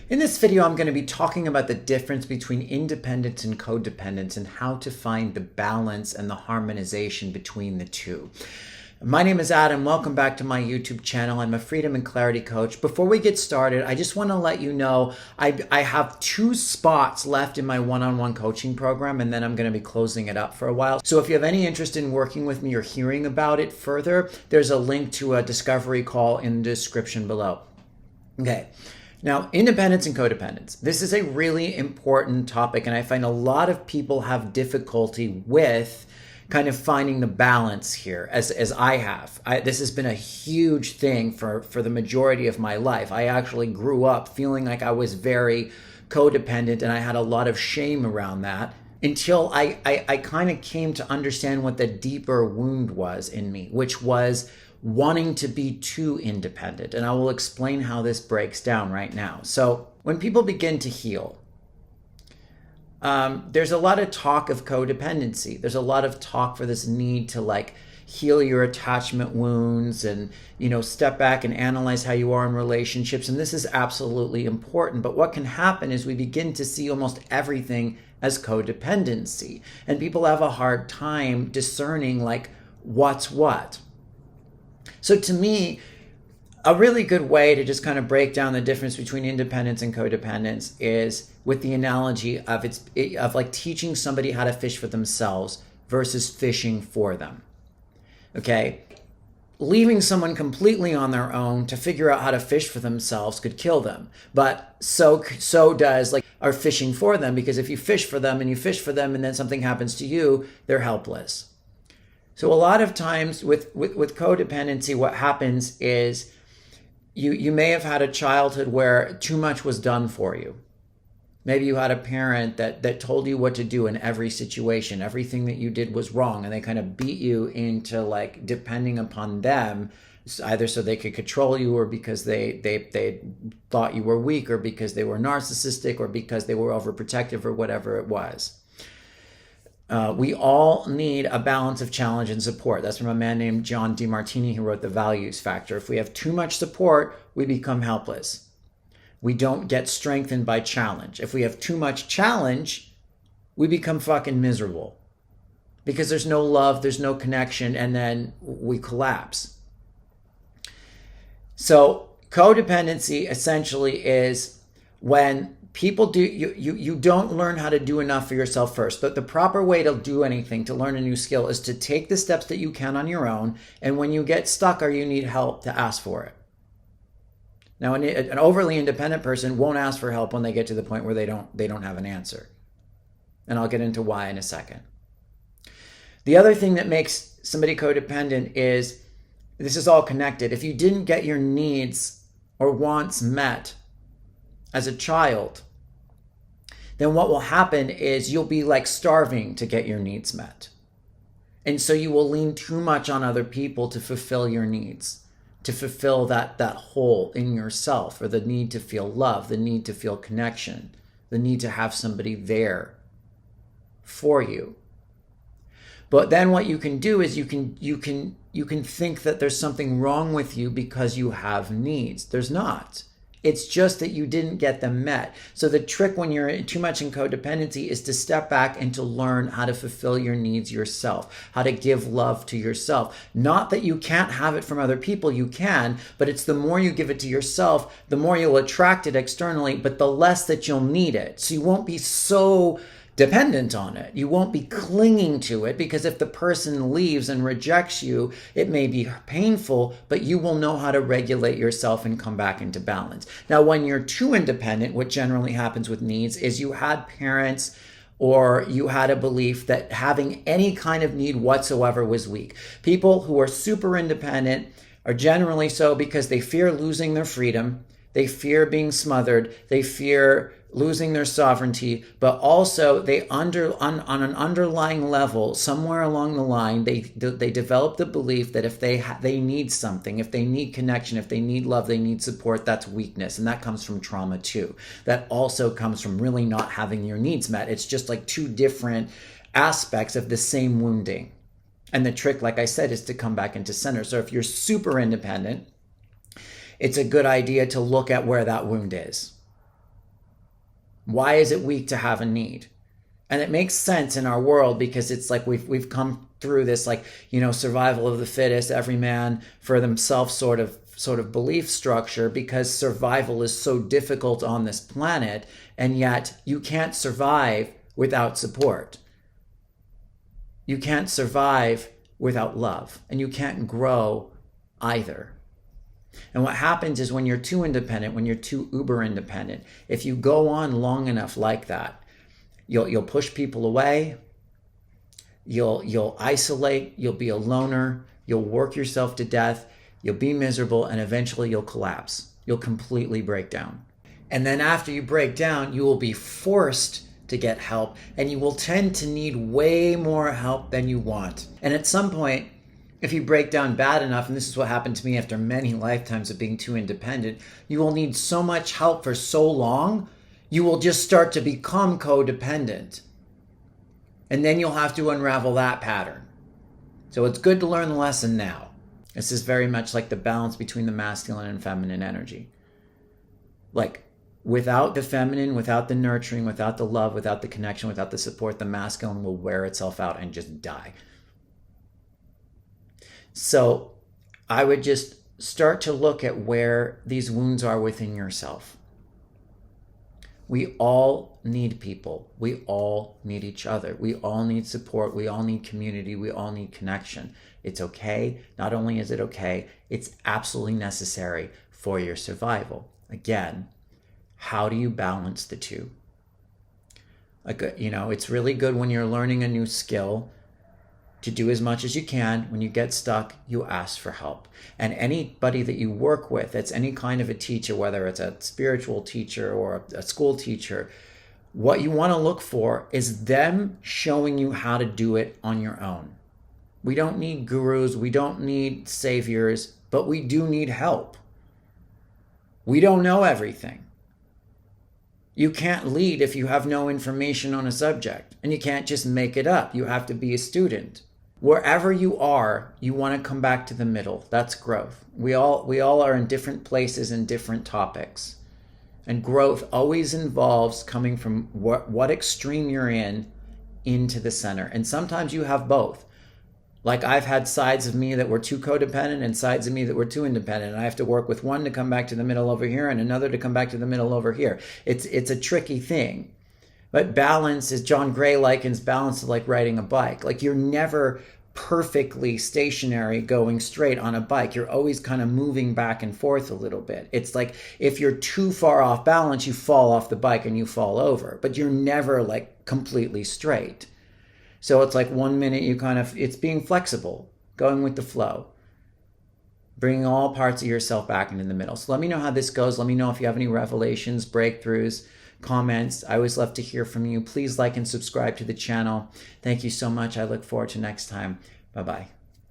In this video, I'm going to be talking about the difference between independence and codependence and how to find the balance and the harmonization between the two. My name is Adam. Welcome back to my YouTube channel. I'm a freedom and clarity coach. Before we get started, I just want to let you know I have 2 spots left in my one-on-one coaching program, and then I'm going to be closing it up for a while. So if you have any interest in working with me or hearing about it further, there's a link to a discovery call in the description below. Okay. Now, independence and codependence. This is a really important topic, and I find a lot of people have difficulty with kind of finding the balance here, as I have. This has been a huge thing for the majority of my life. I actually grew up feeling like I was very codependent, and I had a lot of shame around that until I kind of came to understand what the deeper wound was in me, which was wanting to be too independent. And I will explain how this breaks down right now. So when people begin to heal, there's a lot of talk of codependency. There's a lot of talk for this need to heal your attachment wounds and, step back and analyze how you are in relationships. And this is absolutely important. But what can happen is we begin to see almost everything as codependency. And people have a hard time discerning what's what. So to me, a really good way to just kind of break down the difference between independence and codependence is with the analogy of like teaching somebody how to fish for themselves versus fishing for them. Okay? Leaving someone completely on their own to figure out how to fish for themselves could kill them. But so does our fishing for them, because if you fish for them and then something happens to you, they're helpless. So a lot of times with codependency, what happens is you may have had a childhood where too much was done for you. Maybe you had a parent that told you what to do in every situation. Everything that you did was wrong, and they kind of beat you into depending upon them, either so they could control you, or because they thought you were weak, or because they were narcissistic, or because they were overprotective, or whatever it was. We all need a balance of challenge and support. That's from a man named John DeMartini, who wrote The Values Factor. If we have too much support, we become helpless. We don't get strengthened by challenge. If we have too much challenge, we become fucking miserable because there's no love, there's no connection, and then we collapse. So codependency essentially is when people you don't learn how to do enough for yourself first. But the proper way to do anything, to learn a new skill, is to take the steps that you can on your own. And when you get stuck or you need help, to ask for it. Now, an overly independent person won't ask for help when they get to the point where they don't have an answer. And I'll get into why in a second. The other thing that makes somebody codependent is, this is all connected. If you didn't get your needs or wants met as a child, then what will happen is you'll be starving to get your needs met. And so you will lean too much on other people to fulfill your needs, to fulfill that hole in yourself, or the need to feel love, the need to feel connection, the need to have somebody there for you. But then what you can do is you can think that there's something wrong with you because you have needs. There's not. It's just that you didn't get them met. So the trick when you're too much in codependency is to step back and to learn how to fulfill your needs yourself, how to give love to yourself. Not that you can't have it from other people, you can, but it's the more you give it to yourself, the more you'll attract it externally, but the less that you'll need it. So you won't be so dependent on it. You won't be clinging to it, because if the person leaves and rejects you, it may be painful, but you will know how to regulate yourself and come back into balance. Now, when you're too independent, what generally happens with needs is you had parents or you had a belief that having any kind of need whatsoever was weak. People who are super independent are generally so because they fear losing their freedom. They fear being smothered. They fear losing their sovereignty, but also on an underlying level, somewhere along the line, they develop the belief that if they need something, if they need connection, if they need love, they need support, that's weakness. And that comes from trauma too. That also comes from really not having your needs met. It's just like 2 different aspects of the same wounding. And the trick, like I said, is to come back into center. So if you're super independent, it's a good idea to look at where that wound is. Why is it weak to have a need? And it makes sense in our world because it's like we've come through this, like, survival of the fittest, every man for themselves sort of belief structure, because survival is so difficult on this planet, and yet you can't survive without support. You can't survive without love, and you can't grow either. And what happens is when you're too independent, when you're too uber independent, if you go on long enough like that, you'll push people away, you'll isolate, you'll be a loner, you'll work yourself to death, you'll be miserable, and eventually you'll collapse. You'll completely break down. And then after you break down, you will be forced to get help, and you will tend to need way more help than you want. And at some point, if you break down bad enough, and this is what happened to me after many lifetimes of being too independent, you will need so much help for so long, you will just start to become codependent. And then you'll have to unravel that pattern. So it's good to learn the lesson now. This is very much like the balance between the masculine and feminine energy. Like, without the feminine, without the nurturing, without the love, without the connection, without the support, the masculine will wear itself out and just die. So I would just start to look at where these wounds are within yourself. We all need people. We all need each other. We all need support. We all need community. We all need connection. It's okay. Not only is it okay, it's absolutely necessary for your survival. Again, how do you balance the two? It's really good when you're learning a new skill to do as much as you can. When you get stuck, you ask for help. And anybody that you work with, it's any kind of a teacher, whether it's a spiritual teacher or a school teacher, what you want to look for is them showing you how to do it on your own. We don't need gurus, we don't need saviors, but we do need help. We don't know everything. You can't lead if you have no information on a subject, and you can't just make it up. You have to be a student. Wherever you are, you want to come back to the middle. That's growth. We all are in different places and different topics. And growth always involves coming from what extreme you're in into the center. And sometimes you have both. Like, I've had sides of me that were too codependent and sides of me that were too independent. And I have to work with one to come back to the middle over here and another to come back to the middle over here. It's a tricky thing. But balance is, John Gray likens balance to like riding a bike. Like, you're never perfectly stationary going straight on a bike. You're always kind of moving back and forth a little bit. It's like if you're too far off balance, you fall off the bike and you fall over. But you're never like completely straight. So it's like 1 minute it's being flexible, going with the flow, bringing all parts of yourself back into the middle. So let me know how this goes. Let me know if you have any revelations, breakthroughs, comments. I always love to hear from you. Please like and subscribe to the channel. Thank you so much. I look forward to next time. Bye-bye.